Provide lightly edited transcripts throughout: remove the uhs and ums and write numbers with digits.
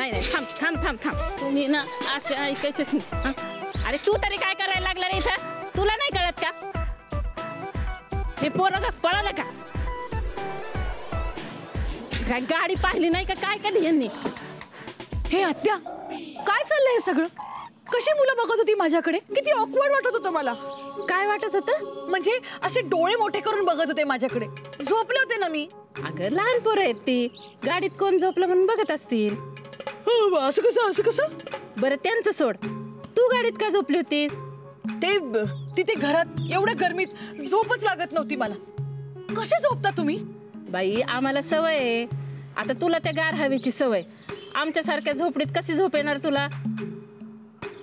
नाही नाही थांब थांब थांब थांब तुम्ही ना असे ऐकायचेच नाही. अरे तू तरी काय करायला लागला रे इथं? तुला नाही कळत का? हे पोरं पळालं का? काय गाडी पाहिली नाही का काय केली यांनी? हे आत्या काय चाललंय हे सगळं? कशी मुलं बघत होती माझ्याकडे? किती ऑकवर्ड वाटत होतं मला. काय वाटत होतं? म्हणजे असे डोळे मोठे करून बघत होते माझ्याकडे. झोपले होते ना मी. अगं लहान पोरं आहेत ती, गाडीत कोण झोपलं म्हणून बघत असतील. असं कसं असं कसं? बरं त्यांचं सोड, तू गाडीत का झोपली होतीस? ते तिथे घरात एवढ्या गरमीत झोपच लागत नव्हती मला. कसे झोपता तुम्ही? बाई आम्हाला सवय आहे. आता तुला त्या गार हवेची सवय, आमच्यासारख्या झोपडीत कशी झोप येणार तुला?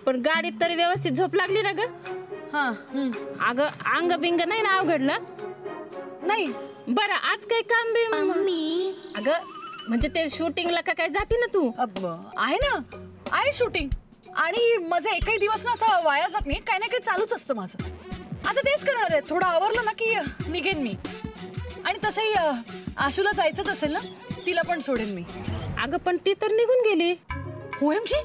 पण गाडीत तरी व्यवस्थित झोप लागली ना ग? अगं अंग बिंग नाही ना अवघडलं? नाही. बरं आज काही काम बी? अगं म्हणजे ते शूटिंगला का काय जाते ना तू? आहे ना, आहे शूटिंग. आणि माझा एकही दिवस ना असा वाया जात नाही. काही ना काही चालूच असतं माझं. आता तेच करणार आहे. थोडं आवरलं ना की निघेन मी. आणि तसंही आशूला जायचंच असेल ना, तिला पण सोडेन मी. अगं पण ती तर निघून गेली. OMG,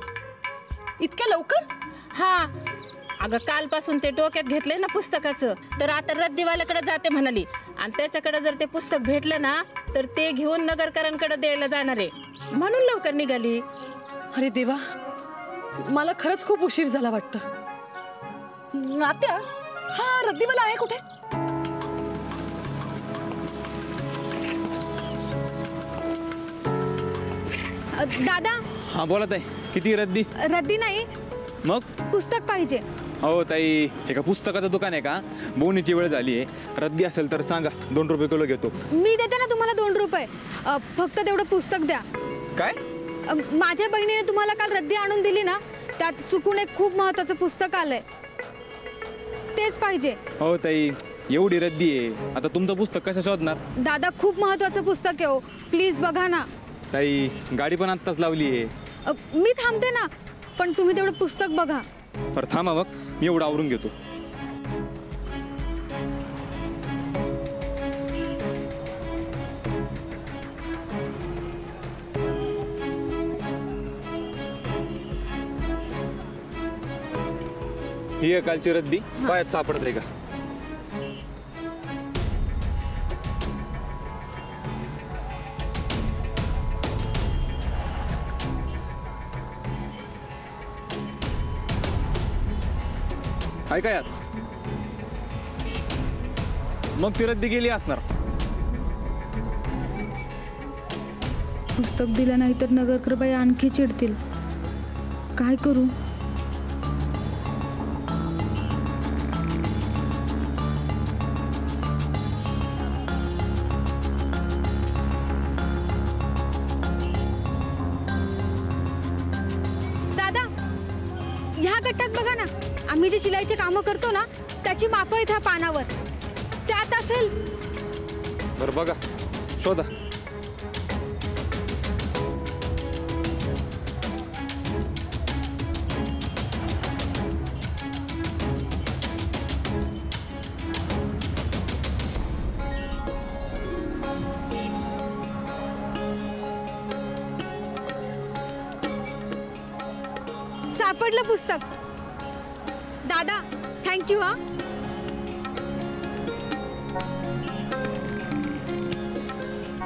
इतक्या लवकर? हा अगं कालपासून ते डोक्यात घेतलंय ना पुस्तकाचं, तर आता रद्दीवाल्याकडे जाते म्हणाली. आणि त्याच्याकडे जर ते पुस्तक भेटलं ना तर ते घेऊन नगरकरांकडे द्यायला जाणार आहे, म्हणून लवकर निघाली. अरे देवा, मला खरंच खूप उशीर झाला वाटतं. आत्या, हा रद्दीवाला आहे कुठे? दादा. हाँ बोला ताई, किती रद्दी? रद्दी नाही, मग पुस्तक पाहिजे. हो ताई, हे का पुस्तकाचं दुकान आहे का? बोनीची वेळ झाली आहे. रद्दी असेल तर सांगा, 2 रुपये किलो घेतो. मी देते ना तुम्हाला 2 रुपये. फक्त तेवढं पुस्तक द्या. काय? माझ्या बहिणीने तुम्हाला काल रद्दी आणून दिली ना, त्यात चुकून एक खूप महत्वाचं पुस्तक आलंय, तेच पाहिजे. हो ताई, एवढी रद्दी आहे, आता तुमचं पुस्तक कसं शोधणार? दादा खूप महत्वाचं पुस्तक आहे हो, प्लीज बघा ना. ताई गाडी पण आत्ताच लावली आहे. मी थांबते ना, पण तुम्ही तेवढं पुस्तक बघा. बरं थांबा मग, मी एवढं आवरून घेतो. ही आहे कालची रद्दी, पायात सापडत आहे का? आहे का यात? मग ती रद्दी गेली असणार. पुस्तक दिलं नाही तर नगरकरबाई आणखी चिडतील. काय करू? दादा, ह्या गट्ट्यात बघा ना, आम्ही जे शिलाईचे कामं करतो ना त्याची मापं आहेत ह्या पानावर. त्यात असेल. बरं बघा, शोधा. सापडलं पुस्तक. दादा थँक्यू. हा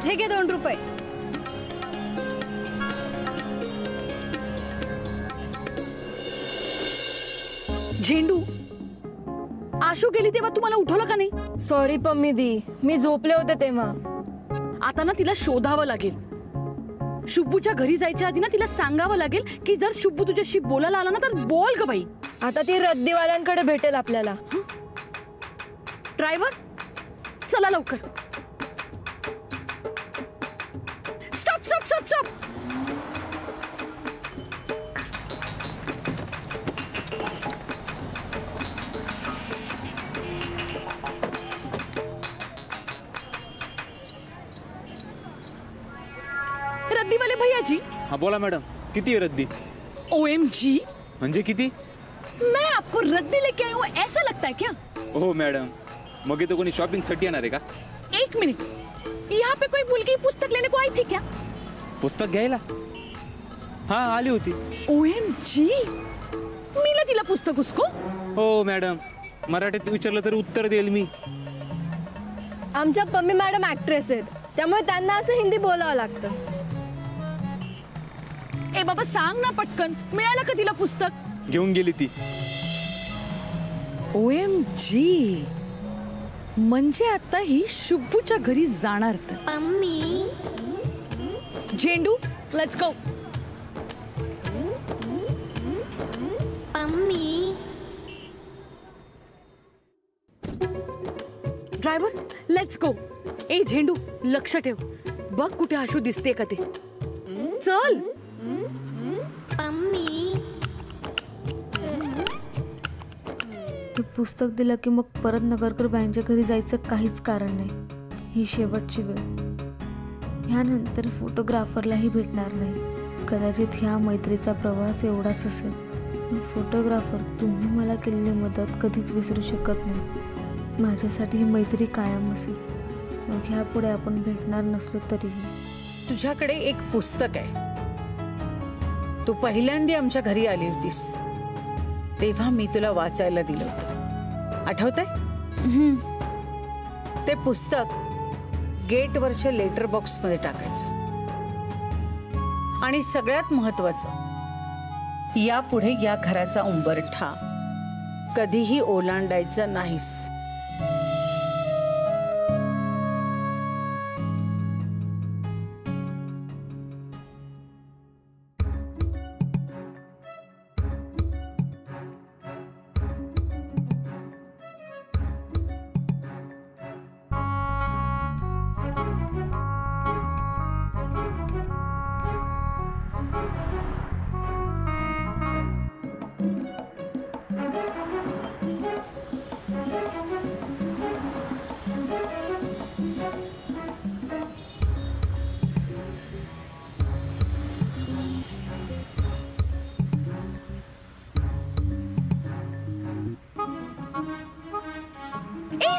हे घे 2 रुपये. झेंडू, आशू गेली तेव्हा तुम्हाला उठवलं का नाही? सॉरी पम्मी दी, मी झोपले होते तेव्हा. आता ना तिला शोधावं लागेल. शुभूच्या घरी जायच्या आधी ना तिला सांगावं लागेल की जर शुभू तुझ्याशी बोलायला आला ना तर बोल ग बाई. आता ती रद्दीवाल्यांकडे भेटेल आपल्याला. ड्रायव्हर चला लवकर. Stop stop stop stop. रद्दीवाले भैयाजी. हाँ बोला मैडम, किती है रद्दी? OMG, म्हणजे किती? मैं आपको रद्दी लेके आई हूँ, ऐसा लगता है क्या? ओह मैडम, मग तो कोणी शॉपिंग साठी येणार आहे का? 1 मिनिट, यहाँ पे कोई मुलगी पुस्तक लेने को आई थी क्या? पुस्तक घ्यायला? हा आली होती. OMG, मीला तिला पुस्तक उसको. हो मॅडम, मराठीत विचारलं तर उत्तर देईल मी. आमच्या पम्मी मॅडम ऍक्ट्रेस आहेत, त्यामुळे त्यांना असं हिंदी बोलावं लागतं. ए बाबा सांग ना पटकन, मिळालं का तिला पुस्तक? घेऊन गेली ती. OMG, म्हणजे आता ही शुभूच्या घरी जाणार. Zendu, let's go. Driver, let's go. ए झेंडू, लक्ष ठेव, बघ कुठे आशू दिसते का ते. चल. हे पुस्तक दिलं की मग परत नगरकर बाईंच्या घरी जायचं काहीच कारण नाही. ही शेवटची वेळ. ह्यानंतर फोटोग्राफरलाही भेटणार नाही. कदाचित ह्या मैत्रीचा प्रवास एवढाच असेल, पण फोटोग्राफर तुम्ही मला केलेली मदत कधीच विसरू शकत नाही. माझ्यासाठी ही मैत्री कायम असेल. मग ह्यापुढे आपण भेटणार नसलो तरीही. तुझ्याकडे एक पुस्तक आहे. तू पहिल्यांदा आमच्या घरी आली होतीस तेव्हा मी तुला वाचायला दिलं होतं, आठवतंय? ते पुस्तक गेटवरच्या लेटर बॉक्स मध्ये टाकायचं. आणि सगळ्यात महत्वाचं, यापुढे या घराचा उंबरठा कधीही ओलांडायचा नाहीस.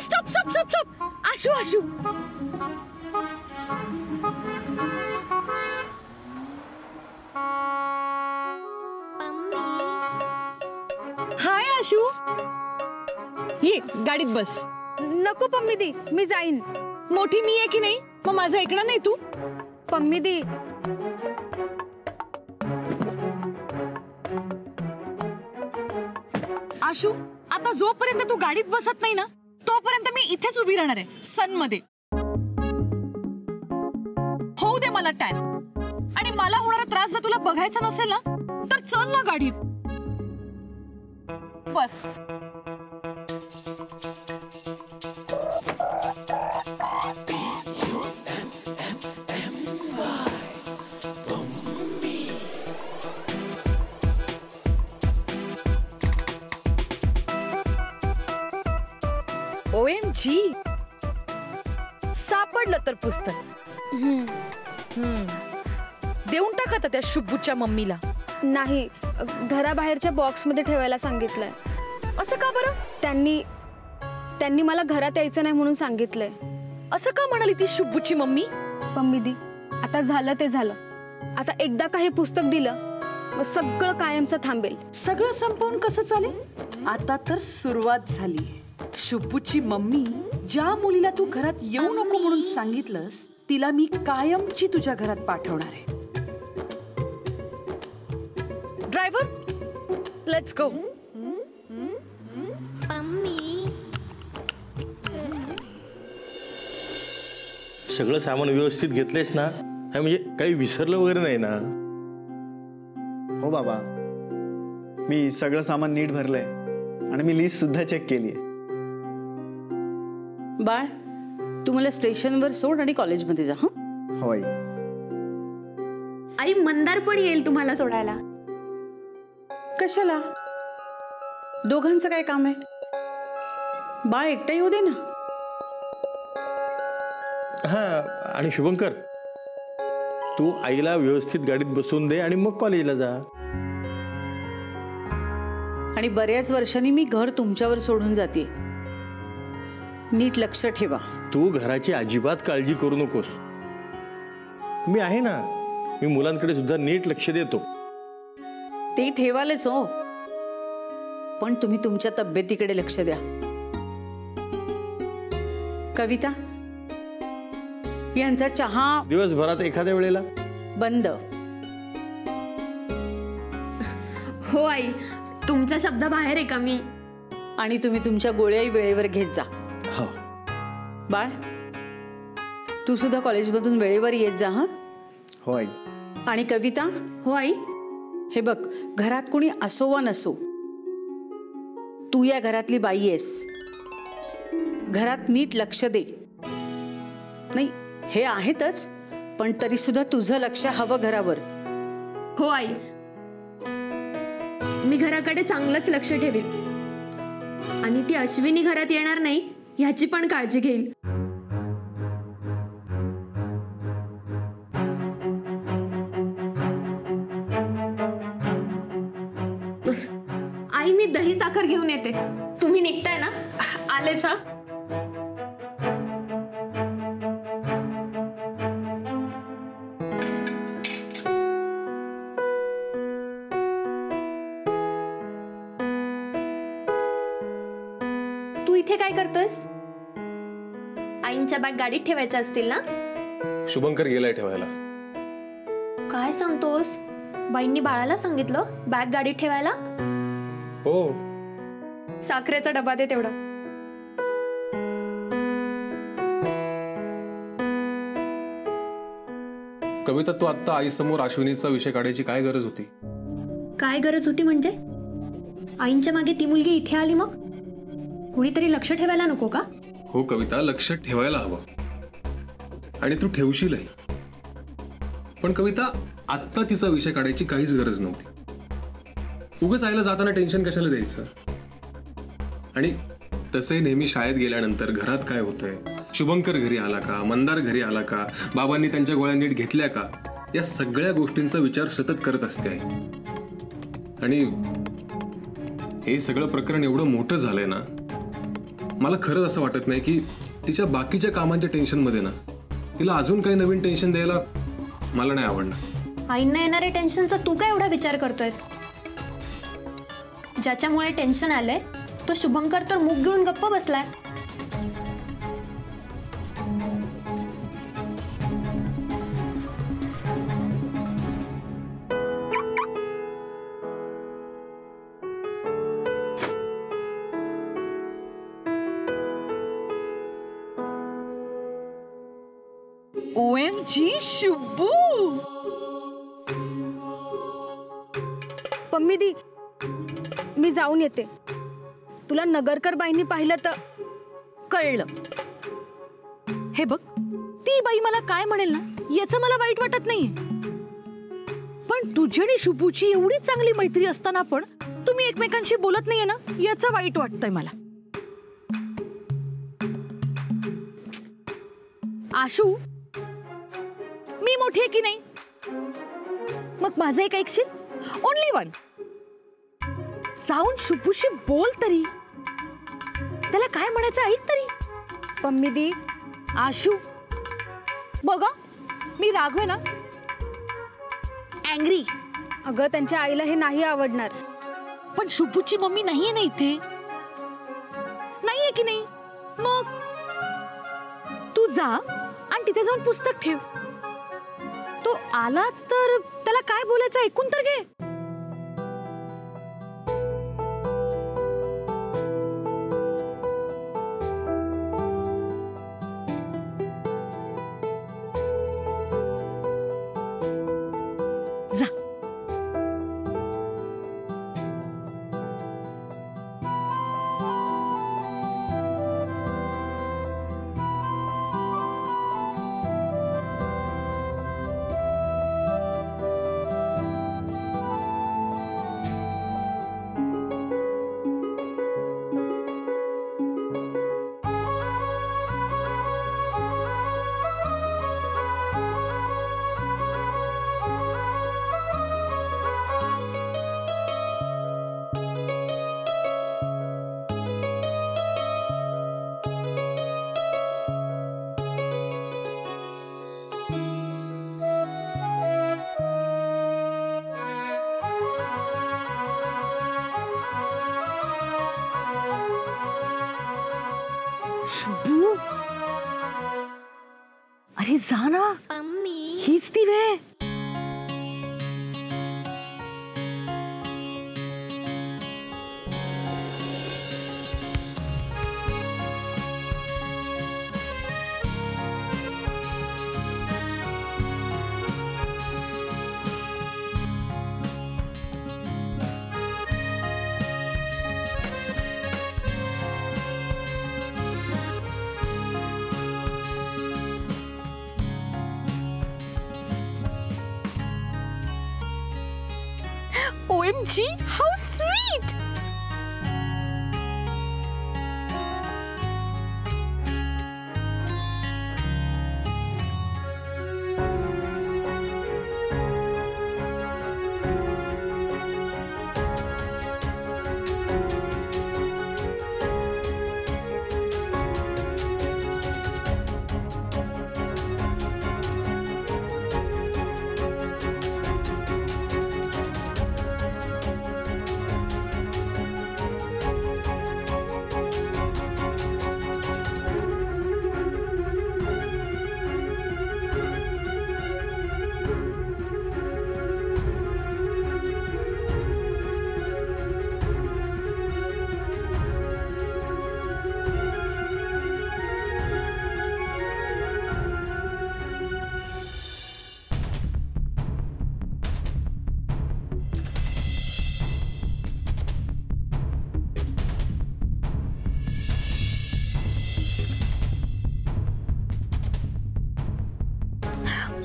Stop stop stop stop. Ashu Ashu, hi Ashu, ये गाडीत बस. नको पम्मी दी, मी जाईन. मोठी मी आहे की नाही, मग माझं ऐकणार नाही तू? पम्मी दी, आशू, आता जोपर्यंत तू गाडीत बसत नाही ना तोपर्यंत मी इथेच उभी राहणार आहे, सन मध्ये. होऊ दे मला टॅन. आणि मला होणारा त्रास जर तुला बघायचा नसेल ना तर चल ना गाडीत बस. OMG, सापडलं तर पुस्तक. देऊन टाक आता त्या शुभूच्या मम्मीला. नाही, घराबाहेरच्या बॉक्स मध्ये ठेवायला सांगितलंय. असं का बरं? त्यांनी मला घरात यायचं नाही म्हणून सांगितलंय. असं का म्हणाली ती शुभूची मम्मी? पम्मी दी, आता झालं ते झालं. आता एकदा काही पुस्तक दिलं मग सगळं कायमचं थांबेल. सगळं संपवून कसं चालेल? आता तर सुरुवात झाली. शुभूची मम्मी, ज्या मुलीला तू घरात येऊ नको म्हणून सांगितलंस तिला मी कायमची तुझ्या घरात पाठवणार आहे. ड्रायव्हर, लेट्स गो. सगळं सामान व्यवस्थित घेतलेस ना? म्हणजे काही विसरलं वगैरे नाही ना? हो बाबा, मी सगळं सामान नीट भरलंय आणि मी लिस्ट सुद्धा चेक केली. बाळ, तू मला स्टेशनवर सोड आणि कॉलेजमध्ये जा. होय आई, मंदार पण येईल तुम्हाला सोडायला. कशाला? दोघांचं काय काम आहे? बाळ एकटा येऊ दे ना. हा, आणि शुभंकर, तू आईला व्यवस्थित गाडीत बसवून दे आणि मग कॉलेजला जा. आणि बऱ्याच वर्षांनी मी घर तुमच्यावर सोडून जाते. नीट लक्ष ठेवा. तू घराची अजिबात काळजी करू नकोस. मी आहे ना. मी मुलांकडे सुद्धा नीट लक्ष देतो. ते ठेवालेच हो, पण तुम्ही तुमच्या तब्येतीकडे लक्ष द्या. कविता, यांचा चहा दिवसभरात एखाद्या वेळेला बंद. हो आई, तुमच्या शब्दाबाहेर आहे का मी? आणि तुम्ही तुमच्या गोळ्याही वेळेवर घेत जा. हो. बाळ, तू सुद्धा कॉलेजमधून वेळेवर येत जा. हा. हो आई. आणि कविता. हो आई. हे बघ, घरात कोणी असो वा नसो, तू या घरातली बाई आहेस. घरात नीट लक्ष दे. नाही, हे आहेतच, पण तरी सुद्धा तुझं लक्ष हवं घरावर. हो आई, मी घराकडे चांगलंच लक्ष ठेवीन आणि ती अश्विनी घरात येणार नाही ह्याची पण काळजी घेईल. आई, मी दही साखर घेऊन येते. तुम्ही निघताय ना? आलेच. हा. तू इथे काय करतोयस? आईंच्या बॅग गाडीत ठेवायच्या असतील ना? शुभंकर गेलाय ठेवायला. काय सांगतोस? बाईंनी बाळाला सांगितलं बॅग गाडीत ठेवायला? हो. साखरेचा डबा दे तेवढा. कविता, तू आता आईसमोर अश्विनीचा विषय काढायची काय गरज होती? काय गरज होती म्हणजे? आईंच्या मागे ती मुलगी इथे आली, मग कुणीतरी लक्ष ठेवायला नको का? हो कविता, लक्ष ठेवायला हवं आणि तू ठेवशीलही. पण कविता, आत्ता तिचा विषय काढायची काहीच गरज नव्हती. उगाच आईला जाताना टेन्शन कशाला द्यायचं? आणि तसे नेहमी शाळेत गेल्यानंतर घरात काय होतंय, शुभंकर घरी आला का, मंदार घरी आला का, बाबांनी त्यांच्या गोळ्या नीट घेतल्या का, या सगळ्या गोष्टींचा विचार सतत करत असते आई. आणि हे सगळं प्रकरण एवढं मोठं झालंय ना, मला खरंच असं वाटत नाही की तिच्या बाकीच्या कामांच्या टेन्शनमध्ये ना तिला अजून काही नवीन टेन्शन द्यायला मला नाही आवडणार. आईंना येणाऱ्या टेन्शनचा तू काय एवढा विचार करतोयस? ज्याच्यामुळे टेन्शन आलंय तो शुभंकर तर मुख घेऊन गप्प बसलाय. OMG शुब्बू. पम्मी दी, मी जाऊन येते. तुला नगरकर बाईंनी पाहिलं तर कळलं. हे बघ, ती बाई मला काय म्हणेल ना याचं मला वाईट वाटत नाहीये, पण तुझी आणि शुभूची एवढी चांगली मैत्री असताना पण तुम्ही एकमेकांशी बोलत नाहीये ना याचं वाईट वाटतंय मला. आशू, मी मोठी आहे की नाही? मग माझं एक ऐकशील? Only one. जाऊन शुभूशी बोल तरी, त्याला काय म्हणायचं ऐक तरी. पम्मी दी. आशू बघा, मी राघवे ना, अँग्री. अगं, त्यांच्या आईला हे नाही आवडणार. पण शुभूची मम्मी नाहीये ना इथे, नाहीये की नाही? मग तू जा आणि तिथे जाऊन पुस्तक ठेव. तो आलाच तर त्याला काय बोलायचं ऐकून तर घे. जा. शुभू, अरे जा ना, हीच ती वेळ आहे. OMG, how sweet!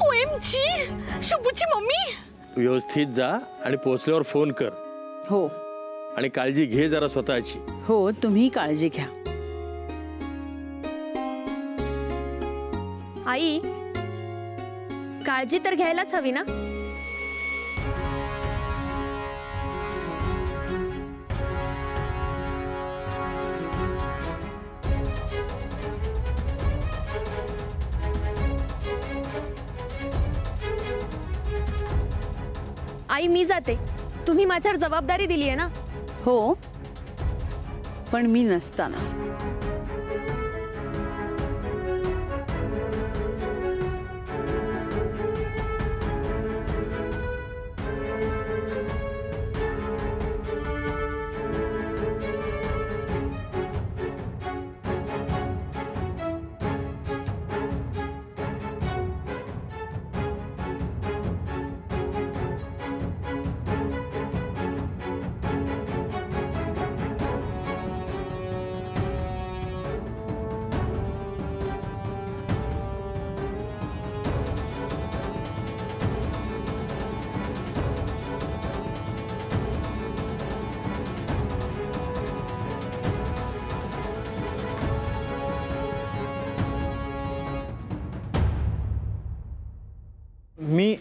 OMG, शुभूची मम्मी. व्यवस्थित जा आणि पोहोचल्यावर फोन कर. हो आणि काळजी घे जरा स्वतःची. हो, तुम्ही काळजी घ्या. आई, काळजी तर घ्यायलाच हवी ना. आई, मी जाते. तुम्ही माझ्यावर जबाबदारी दिली आहे ना. हो, पण मी नसताना. मी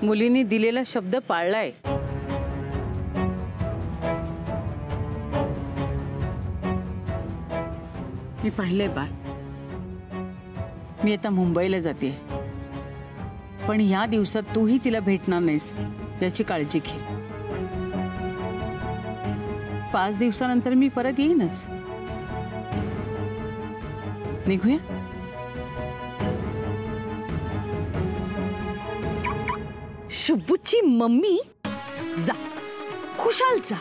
मुलींनी दिलेला शब्द पाळलाय. मी पाहिलंय बाळ. मी आता मुंबईला जाते, पण या दिवसात तूही तिला भेटणार नाहीस याची काळजी घे. 5 दिवसानंतर मी परत येईनच. निघूया. शुभूची मम्मी, जा, खुशाल जा.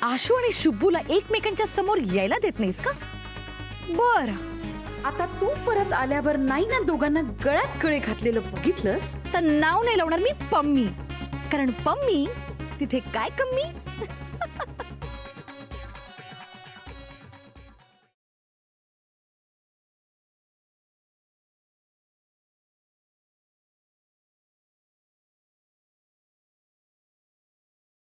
आशू आणि शुभूला एकमेकांच्या समोर यायला देत नाहीस का? बर, आता तू परत आल्यावर नाही ना दोघांना गळ्यात गळे घातलेलं बघितलंस तर नाव नाही लावणार मी पम्मी. कारण पम्मी तिथे काय कमी.